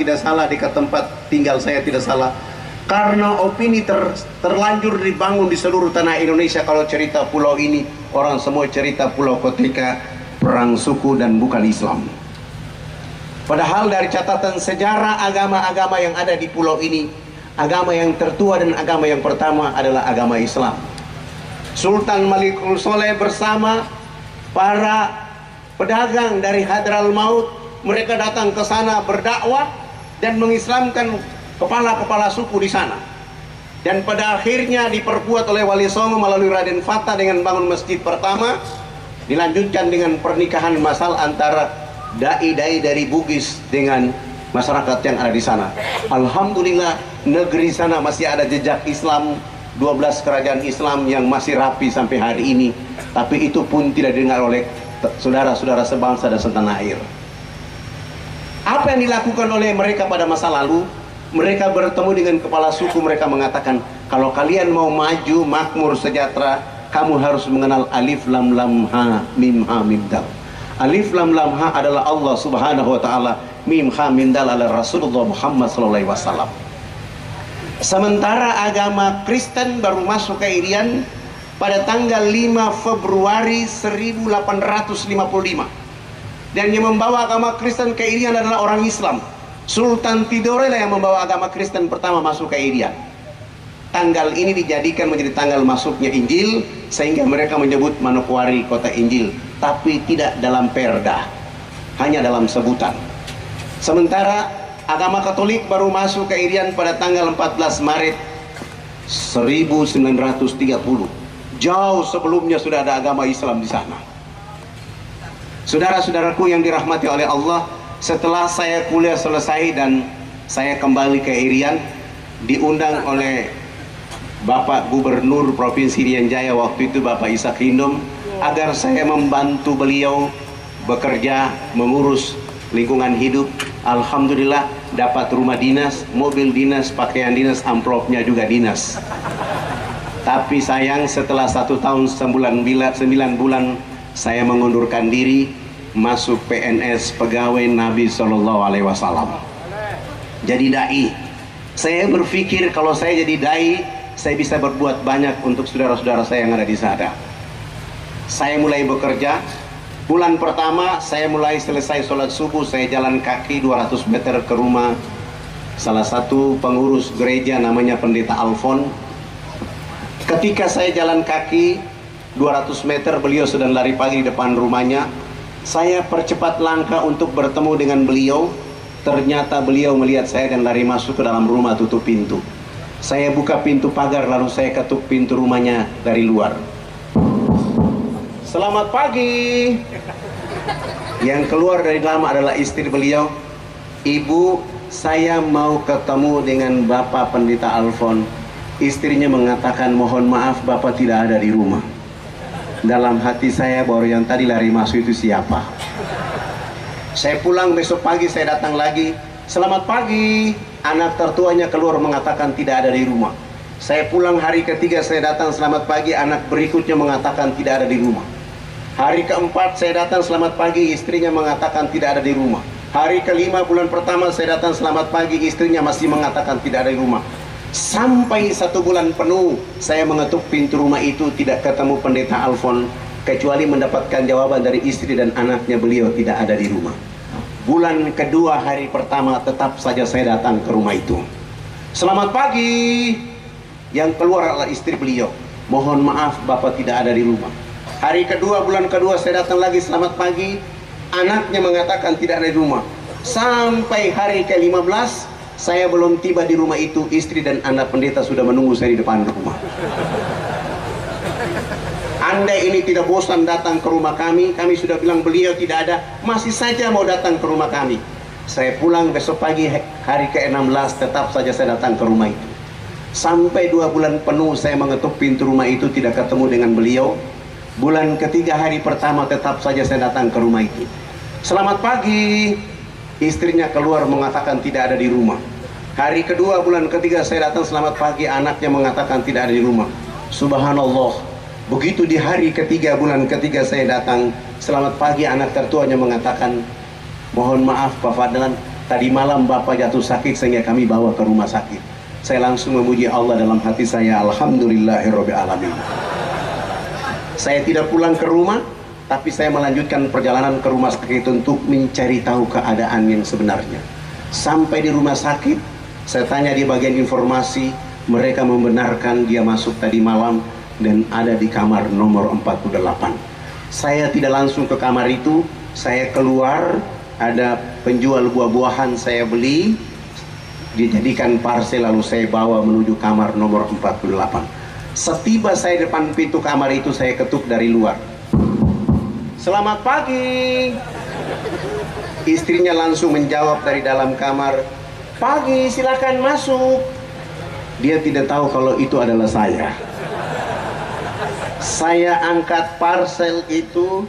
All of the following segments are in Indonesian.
tidak salah, di tempat tinggal saya tidak salah. Karena opini terlanjur dibangun di seluruh tanah Indonesia kalau cerita pulau ini, orang semua cerita pulau ketika perang suku dan bukan Islam. Padahal dari catatan sejarah agama-agama yang ada di pulau ini, agama yang tertua dan agama yang pertama adalah agama Islam. Sultan Malikul Soleh bersama para pedagang dari Hadral Maut, mereka datang ke sana berdakwah dan mengislamkan kepala-kepala suku di sana. Dan pada akhirnya diperkuat oleh Wali Songo melalui Raden Fatah dengan bangun masjid pertama, dilanjutkan dengan pernikahan massal antara dai-dai dari Bugis dengan masyarakat yang ada di sana. Alhamdulillah, negeri sana masih ada jejak Islam, 12 kerajaan Islam yang masih rapi sampai hari ini. Tapi itu pun tidak didengar oleh saudara-saudara sebangsa dan setanah air. Apa yang dilakukan oleh mereka pada masa lalu? Mereka bertemu dengan kepala suku, mereka mengatakan, kalau kalian mau maju, makmur, sejahtera, kamu harus mengenal alif lam lam ha mim ha mim dal. Alif lam lam ha adalah Allah Subhanahu wa taala, mim ha mim dal adalah Rasulullah Muhammad sallallahu alaihi wasallam. Sementara agama Kristen baru masuk ke Irian pada tanggal 5 Februari 1855. Dan yang membawa agama Kristen ke Irian adalah orang Islam. Sultan Tidore lah yang membawa agama Kristen pertama masuk ke Irian. Tanggal ini dijadikan menjadi tanggal masuknya Injil, sehingga mereka menyebut Manokwari kota Injil, tapi tidak dalam perda, hanya dalam sebutan. Sementara agama Katolik baru masuk ke Irian pada tanggal 14 Maret 1930. Jauh sebelumnya sudah ada agama Islam di sana. Saudara-saudaraku yang dirahmati oleh Allah, setelah saya kuliah selesai dan saya kembali ke Irian, diundang oleh Bapak Gubernur Provinsi Irian Jaya waktu itu, Bapak Ishak Hindom, agar saya membantu beliau bekerja mengurus lingkungan hidup. Alhamdulillah dapat rumah dinas, mobil dinas, pakaian dinas, amplopnya juga dinas. Tapi sayang, setelah 1 tahun 9 bulan saya mengundurkan diri, masuk PNS, pegawai Nabi Shallallahu Alaihi Wasallam. Jadi dai. Saya berpikir kalau saya jadi dai, saya bisa berbuat banyak untuk saudara-saudara saya yang ada di sana. Saya mulai bekerja. Bulan pertama saya mulai selesai sholat subuh, saya jalan kaki 200 meter ke rumah salah satu pengurus gereja namanya Pendeta Alfon. Ketika saya jalan kaki 200 meter, beliau sedang lari pagi di depan rumahnya. Saya percepat langkah untuk bertemu dengan beliau. Ternyata beliau melihat saya dan lari masuk ke dalam rumah, tutup pintu. Saya buka pintu pagar, lalu saya ketuk pintu rumahnya dari luar. Selamat pagi. Yang keluar dari dalam adalah istri beliau. Ibu, saya mau ketemu dengan Bapak Pendeta Alfon. Istrinya mengatakan, mohon maaf Bapak tidak ada di rumah. Dalam hati saya, baru yang tadi lari masuk itu siapa? Saya pulang besok pagi, saya datang lagi. Selamat pagi. Anak tertuanya keluar mengatakan tidak ada di rumah. Saya pulang hari ketiga, saya datang selamat pagi. Anak berikutnya mengatakan tidak ada di rumah. Hari keempat saya datang selamat pagi, istrinya mengatakan tidak ada di rumah. Hari kelima bulan pertama saya datang selamat pagi, istrinya masih mengatakan tidak ada di rumah. Sampai 1 bulan penuh saya mengetuk pintu rumah itu, tidak ketemu Pendeta Alfon, kecuali mendapatkan jawaban dari istri dan anaknya, beliau tidak ada di rumah. Bulan kedua hari pertama tetap saja saya datang ke rumah itu. Selamat pagi. Yang keluar adalah istri beliau, mohon maaf Bapak tidak ada di rumah. Hari kedua bulan kedua saya datang lagi, selamat pagi. Anaknya mengatakan tidak ada di rumah. Sampai hari ke-15 saya belum tiba di rumah itu, istri dan anak pendeta sudah menunggu saya di depan rumah. Andai ini tidak bosan datang ke rumah kami sudah bilang beliau tidak ada, masih saja mau datang ke rumah kami. Saya pulang besok pagi hari ke-16, tetap saja saya datang ke rumah itu. Sampai 2 bulan penuh saya mengetuk pintu rumah itu, tidak ketemu dengan beliau. Bulan ketiga hari pertama tetap saja saya datang ke rumah itu. Selamat pagi. Istrinya keluar mengatakan tidak ada di rumah. Hari kedua bulan ketiga saya datang selamat pagi, anaknya mengatakan tidak ada di rumah. Subhanallah. Begitu di hari ketiga bulan ketiga saya datang selamat pagi, anak tertuanya mengatakan, mohon maaf Pak Fadlan, Tadi malam Bapak jatuh sakit sehingga kami bawa ke rumah sakit. Saya langsung memuji Allah dalam hati saya, alhamdulillahirabbil alamin. Saya tidak pulang ke rumah, tapi saya melanjutkan perjalanan ke rumah sakit untuk mencari tahu keadaan yang sebenarnya. Sampai di rumah sakit, saya tanya di bagian informasi, mereka membenarkan dia masuk tadi malam dan ada di kamar nomor 48. Saya tidak langsung ke kamar itu, saya keluar, ada penjual buah-buahan saya beli, dijadikan parcel lalu saya bawa menuju kamar nomor 48. Setiba saya depan pintu kamar itu, saya ketuk dari luar. Selamat pagi. Istrinya langsung menjawab dari dalam kamar, pagi, silakan masuk. Dia tidak tahu kalau itu adalah saya. Saya angkat parcel itu,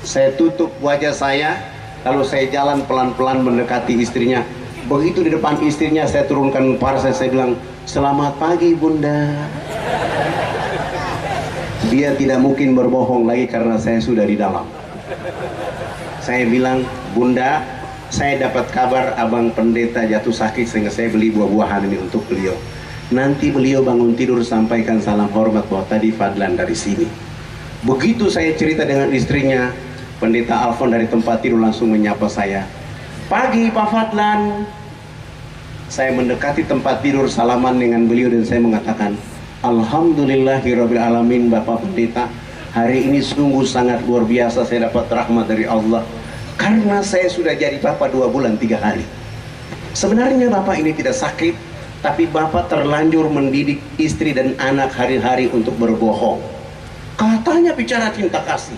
saya tutup wajah saya, lalu saya jalan pelan-pelan mendekati istrinya. Begitu di depan istrinya saya turunkan parcel, saya bilang, selamat pagi Bunda. Dia tidak mungkin berbohong lagi karena saya sudah di dalam. Saya bilang, Bunda, saya dapat kabar abang pendeta jatuh sakit sehingga saya beli buah-buahan ini untuk beliau. Nanti beliau bangun tidur sampaikan salam hormat bahwa tadi Fadlan dari sini. Begitu saya cerita dengan istrinya, pendeta Alfon dari tempat tidur langsung menyapa saya. Pagi Pak Fadlan. Saya mendekati tempat tidur salaman dengan beliau dan saya mengatakan, alhamdulillahirabbil alamin Bapak Pendeta, hari ini sungguh sangat luar biasa saya dapat rahmat dari Allah karena saya sudah jadi Bapak 2 bulan 3 hari. Sebenarnya Bapak ini tidak sakit, tapi Bapak terlanjur mendidik istri dan anak hari-hari untuk berbohong. Katanya bicara cinta kasih,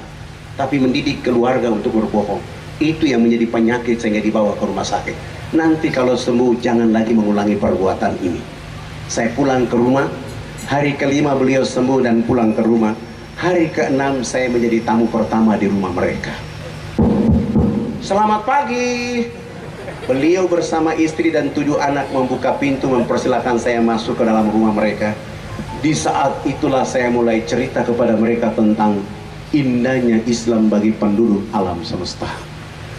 tapi mendidik keluarga untuk berbohong. Itu yang menjadi penyakit sehingga dibawa ke rumah sakit. Nanti kalau sembuh jangan lagi mengulangi perbuatan ini. Saya pulang ke rumah, hari kelima beliau sembuh dan pulang ke rumah. Hari ke-6 saya menjadi tamu pertama di rumah mereka. Selamat pagi. Beliau bersama istri dan 7 anak membuka pintu mempersilahkan saya masuk ke dalam rumah mereka. Di saat itulah saya mulai cerita kepada mereka tentang indahnya Islam bagi penduduk alam semesta.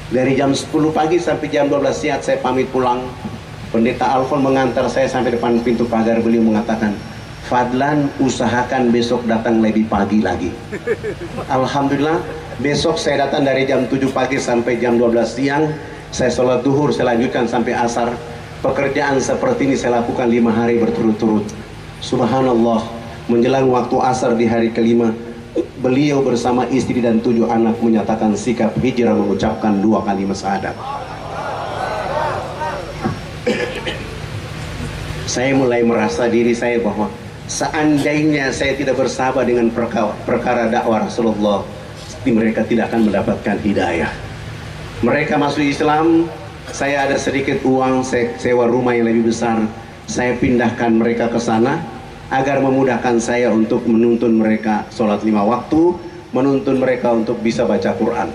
Dari jam 10 pagi sampai jam 12 siang saya pamit pulang. Pendeta Alfon mengantar saya sampai depan pintu pagar. Beliau mengatakan, Fadlan usahakan besok datang lebih pagi lagi. Alhamdulillah, besok saya datang dari jam 7 pagi sampai jam 12 siang. Saya sholat duhur, saya lanjutkan sampai asar. Pekerjaan seperti ini saya lakukan 5 hari berturut-turut. Subhanallah, menjelang waktu asar di hari kelima, beliau bersama istri dan 7 anak menyatakan sikap hijrah, mengucapkan 2 kalimat syahadat. Saya mulai merasa diri saya bahwa seandainya saya tidak bersahabat dengan perkara dakwah Rasulullah, mereka tidak akan mendapatkan hidayah. Mereka masuk Islam, saya ada sedikit uang, saya sewa rumah yang lebih besar, saya pindahkan mereka ke sana agar memudahkan saya untuk menuntun mereka sholat 5 waktu, menuntun mereka untuk bisa baca Quran.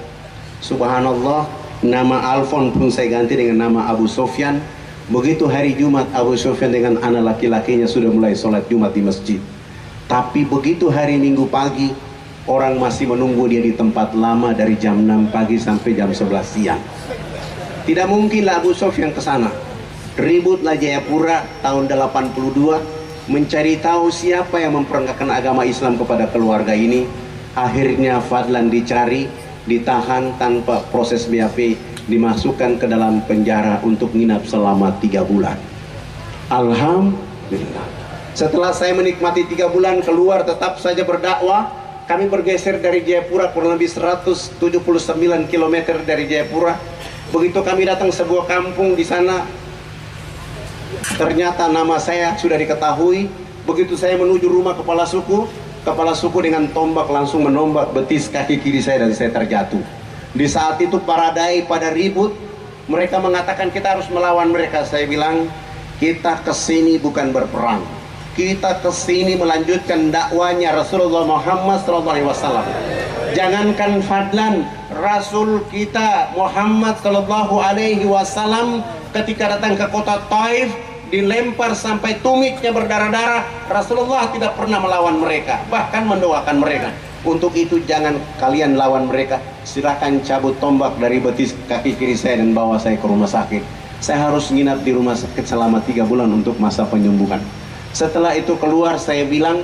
Subhanallah, nama Alfon pun saya ganti dengan nama Abu Sofyan. Begitu hari Jumat, Abu Sofyan dengan anak laki-lakinya sudah mulai sholat Jumat di masjid. Tapi begitu hari Minggu pagi, orang masih menunggu dia di tempat lama dari jam 6 pagi sampai jam 11 siang. Tidak mungkinlah Abu Sofyan ke sana. Ributlah Jayapura tahun 82, mencari tahu siapa yang memperenggakan agama Islam kepada keluarga ini. Akhirnya Fadlan dicari, ditahan tanpa proses BAP, dimasukkan ke dalam penjara untuk nginap selama 3 bulan. Alhamdulillah, setelah saya menikmati 3 bulan keluar tetap saja berdakwah. Kami bergeser dari Jayapura kurang lebih 179 km dari Jayapura. Begitu kami datang sebuah kampung di sana, ternyata nama saya sudah diketahui. Begitu saya menuju rumah kepala suku dengan tombak langsung menombak betis kaki kiri saya dan saya terjatuh. Di saat itu para dai pada ribut, mereka mengatakan kita harus melawan mereka. Saya bilang, kita kesini bukan berperang, kita kesini melanjutkan dakwanya Rasulullah Muhammad SAW. Jangankan Fadlan, Rasul kita Muhammad SAW ketika datang ke kota Taif, dilempar sampai tumitnya berdarah-darah, Rasulullah tidak pernah melawan mereka, bahkan mendoakan mereka. Untuk itu jangan kalian lawan mereka. Silahkan cabut tombak dari betis kaki kiri saya dan bawa saya ke rumah sakit. Saya harus nginap di rumah sakit selama 3 bulan untuk masa penyembuhan. Setelah itu keluar, saya bilang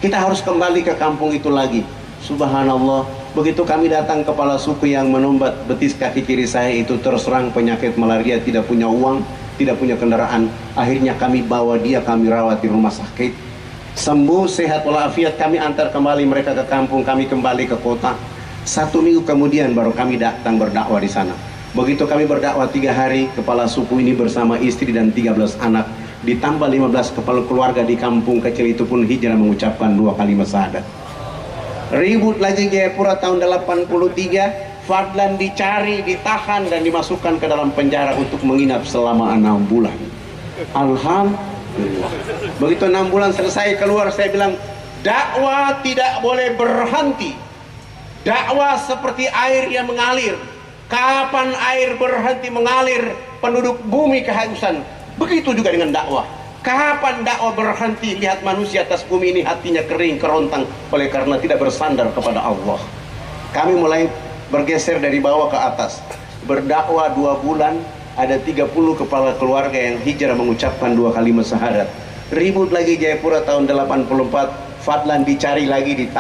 kita harus kembali ke kampung itu lagi. Subhanallah, begitu kami datang, kepala suku yang menombat betis kaki kiri saya itu terserang penyakit malaria, tidak punya uang, tidak punya kendaraan. Akhirnya kami bawa dia, kami rawat di rumah sakit. Sembuh, sehat walafiat, kami antar kembali mereka ke kampung, kami kembali ke kota. 1 minggu kemudian baru kami datang berdakwah di sana. Begitu kami berdakwah 3 hari, kepala suku ini bersama istri dan 13 anak, ditambah 15 kepala keluarga di kampung kecil itu pun hijrah mengucapkan 2 kalimat syahadat. Ribut lagi Jayapura tahun 83, Fadlan dicari, ditahan dan dimasukkan ke dalam penjara untuk menginap selama 6 bulan. Alhamdulillah. Begitu 6 bulan selesai, keluar, saya bilang dakwah tidak boleh berhenti. Dakwah seperti air yang mengalir. Kapan air berhenti mengalir, penduduk bumi kehausan. Begitu juga dengan dakwah. Kapan dakwah berhenti, lihat manusia atas bumi ini hatinya kering, kerontang oleh karena tidak bersandar kepada Allah. Kami mulai bergeser dari bawah ke atas. Berdakwah 2 bulan, ada 30 kepala keluarga yang hijrah mengucapkan 2 kalimat syahadat. Ribut lagi Jayapura tahun 84, Fadlan dicari lagi di